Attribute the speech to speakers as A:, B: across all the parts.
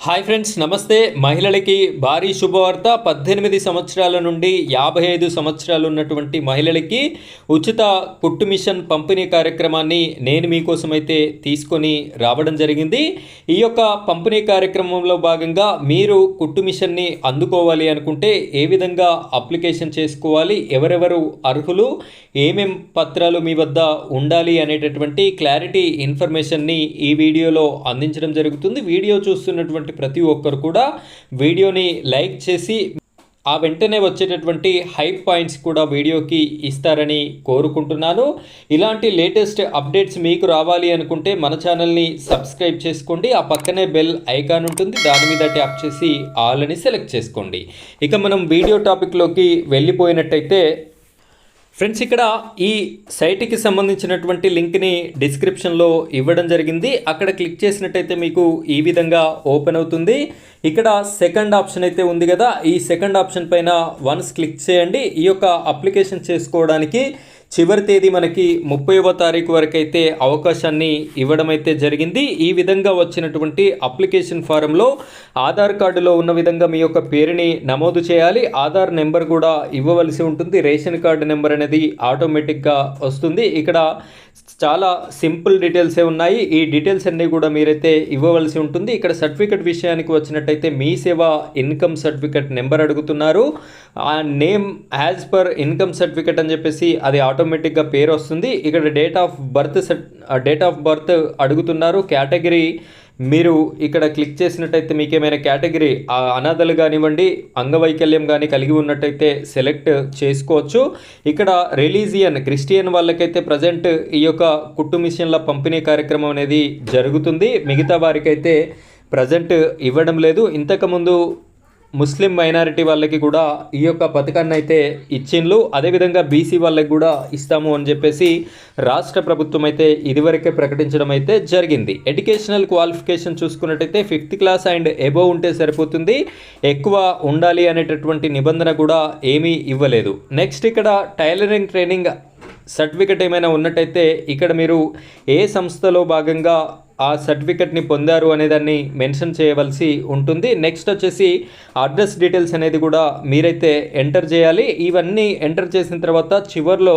A: Hi friends, నమస్తే. మహిళలకి భారీ శుభవార్త. 18 సంవత్సరాల నుండి 55 సంవత్సరాలు ఉన్నటువంటి మహిళలకి ఉచిత కుట్టు మిషన్ పంపిణీ కార్యక్రమాన్ని నేను మీకోసం అయితే తీసుకొని రావడం జరిగింది. ఈ యొక్క పంపిణీ కార్యక్రమంలో భాగంగా మీరు కుట్టు మిషన్ని అందుకోవాలి అనుకుంటే ఏ విధంగా అప్లికేషన్ చేసుకోవాలి, ఎవరెవరు అర్హులు, ఏమేం పత్రాలు మీ వద్ద ఉండాలి అనేటటువంటి క్లారిటీ ఇన్ఫర్మేషన్ని ఈ వీడియోలో అందించడం జరుగుతుంది. వీడియో చూస్తున్నటువంటి ప్రతి ఒక్కరు కూడా వీడియోని లైక్ చేసి ఆ వెంటనే వచ్చేటటువంటి హైప్ పాయింట్స్ కూడా వీడియోకి ఇస్తారని కోరుకుంటున్నాను. ఇలాంటి లేటెస్ట్ అప్డేట్స్ మీకు రావాలి అనుకుంటే మన ఛానల్ని సబ్స్క్రైబ్ చేసుకోండి. ఆ పక్కనే బెల్ ఐకాన్ ఉంటుంది, దాని మీద ట్యాప్ చేసి ఆల్ అని సెలెక్ట్ చేసుకోండి. ఇక మనం వీడియో టాపిక్లోకి వెళ్ళిపోయినట్టయితే ఫ్రెండ్స్, ఇక్కడ ఈ సైట్కి సంబంధించినటువంటి లింక్ని డిస్క్రిప్షన్లో ఇవ్వడం జరిగింది. అక్కడ క్లిక్ చేసినట్టయితే మీకు ఈ విధంగా ఓపెన్ అవుతుంది. ఇక్కడ సెకండ్ ఆప్షన్ అయితే ఉంది కదా, ఈ సెకండ్ ఆప్షన్ పైన వన్స్ క్లిక్ చేయండి. ఈ యొక్క అప్లికేషన్ చేసుకోవడానికి చివరి తేదీ మనకి 30వ తారీఖు వరకు అయితే అవకాశాన్ని ఇవ్వడం అయితే జరిగింది. ఈ విధంగా వచ్చినటువంటి అప్లికేషన్ ఫారంలో ఆధార్ కార్డులో ఉన్న విధంగా మీ యొక్క పేరుని నమోదు చేయాలి. ఆధార్ నెంబర్ కూడా ఇవ్వవలసి ఉంటుంది. రేషన్ కార్డు నెంబర్ అనేది ఆటోమేటిక్గా వస్తుంది. ఇక్కడ చాలా సింపుల్ డీటెయిల్సే ఉన్నాయి. ఈ డీటెయిల్స్ అన్నీ కూడా మీరైతే ఇవ్వవలసి ఉంటుంది. ఇక్కడ సర్టిఫికెట్ విషయానికి వచ్చినట్టయితే మీ సేవ ఇన్కమ్ సర్టిఫికెట్ నెంబర్ అడుగుతున్నారు. ఆ name as per income certificate అని చెప్పేసి అది ఆటోమేటిక్గా పేరు వస్తుంది. ఇక్కడ డేట్ ఆఫ్ బర్త్ అడుగుతున్నారు. కేటగిరీ మీరు ఇక్కడ క్లిక్ చేసినట్టయితే మీకు ఏమైనా కేటగిరీ అనాథలు కానివ్వండి, అంగవైకల్యం కానీ కలిగి ఉన్నట్టయితే సెలెక్ట్ చేసుకోవచ్చు. ఇక్కడ రిలీజియన్ క్రిస్టియన్ వాళ్ళకైతే ప్రజెంట్ ఈ యొక్క కుట్టు మిషన్ల పంపిణీ కార్యక్రమం అనేది జరుగుతుంది. మిగతా వారికైతే ప్రజెంట్ ఇవ్వడం లేదు. ఇంతకుముందు ముస్లిం మైనారిటీ వాళ్ళకి కూడా ఈ యొక్క పథకాన్ని అయితే ఇచ్చిండ్రు. అదేవిధంగా బీసీ వాళ్ళకి కూడా ఇస్తాము అని చెప్పేసి రాష్ట్ర ప్రభుత్వం అయితే ఇదివరకే ప్రకటించడం అయితే జరిగింది. ఎడ్యుకేషనల్ క్వాలిఫికేషన్ చూసుకున్నట్టయితే 5th క్లాస్ అండ్ ఎబోవ్ ఉంటే సరిపోతుంది. ఎక్కువ ఉండాలి అనేటటువంటి నిబంధన కూడా ఏమీ ఇవ్వలేదు. నెక్స్ట్ ఇక్కడ టైలరింగ్ ట్రైనింగ్ సర్టిఫికెట్ ఏమైనా ఉన్నట్టయితే ఇక్కడ మీరు ఏ సంస్థలో భాగంగా ఆ సర్టిఫికెట్ని పొందారు అనేదాన్ని మెన్షన్ చేయవలసి ఉంటుంది. నెక్స్ట్ వచ్చేసి అడ్రస్ డీటెయిల్స్ అనేది కూడా మీరైతే ఎంటర్ చేయాలి. ఇవన్నీ ఎంటర్ చేసిన తర్వాత చివరిలో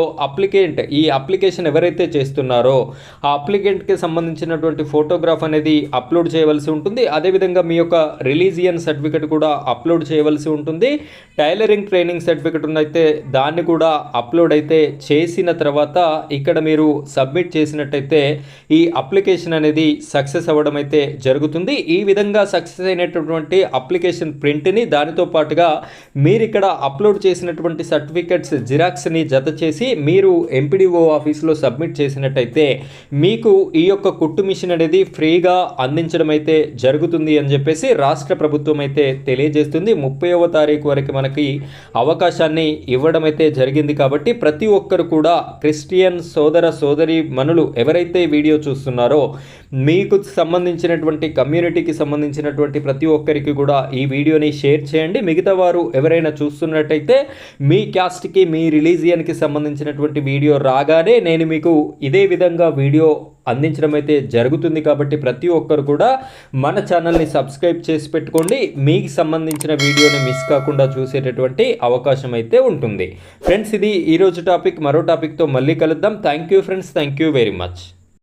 A: ఈ అప్లికేషన్ ఎవరైతే చేస్తున్నారో ఆ అప్లికెంట్కి సంబంధించినటువంటి ఫోటోగ్రాఫ్ అనేది అప్లోడ్ చేయవలసి ఉంటుంది. అదేవిధంగా మీ యొక్క రిలీజియన్ సర్టిఫికెట్ కూడా అప్లోడ్ చేయవలసి ఉంటుంది. టైలరింగ్ ట్రైనింగ్ సర్టిఫికెట్ ఉన్నైతే దాన్ని కూడా అప్లోడ్ అయితే చేసిన తర్వాత ఇక్కడ మీరు సబ్మిట్ చేసినట్టయితే ఈ అప్లికేషన్ అనేది సక్సెస్ అవ్వడం అయితే జరుగుతుంది. ఈ విధంగా సక్సెస్ అయినటువంటి అప్లికేషన్ ప్రింట్ని దానితో పాటుగా మీరు ఇక్కడ అప్లోడ్ చేసినటువంటి సర్టిఫికెట్స్ జిరాక్స్ని జత చేసి మీరు ఎంపీడీఓ ఆఫీస్లో సబ్మిట్ చేసినట్టయితే మీకు ఈ యొక్క కుట్టు మిషన్ అనేది ఫ్రీగా అందించడం అయితే జరుగుతుంది అని చెప్పేసి రాష్ట్ర ప్రభుత్వం అయితే తెలియజేస్తుంది. 30వ తారీఖు వరకు మనకి అవకాశాన్ని ఇవ్వడం అయితే జరిగింది. కాబట్టి ప్రతి ఒక్కరు కూడా క్రిస్టియన్ సోదరి మనులు ఎవరైతే వీడియో చూస్తున్నారో మీకు సంబంధించినటువంటి కమ్యూనిటీకి సంబంధించినటువంటి ప్రతి ఒక్కరికి కూడా ఈ వీడియోని షేర్ చేయండి. మిగతా వారు ఎవరైనా చూస్తున్నట్టయితే మీ క్యాస్ట్కి మీ రిలీజియన్కి సంబంధించినటువంటి వీడియో రాగానే నేను మీకు ఇదే విధంగా వీడియో అందించడం అయితే జరుగుతుంది. కాబట్టి ప్రతి ఒక్కరు కూడా మన ఛానల్ని సబ్స్క్రైబ్ చేసి పెట్టుకోండి. మీకు సంబంధించిన వీడియోని మిస్ కాకుండా చూసేటటువంటి అవకాశం అయితే ఉంటుంది. ఫ్రెండ్స్, ఇది ఈరోజు టాపిక్. మరో టాపిక్తో మళ్ళీ కలుద్దాం. Thank you friends, thank you very much.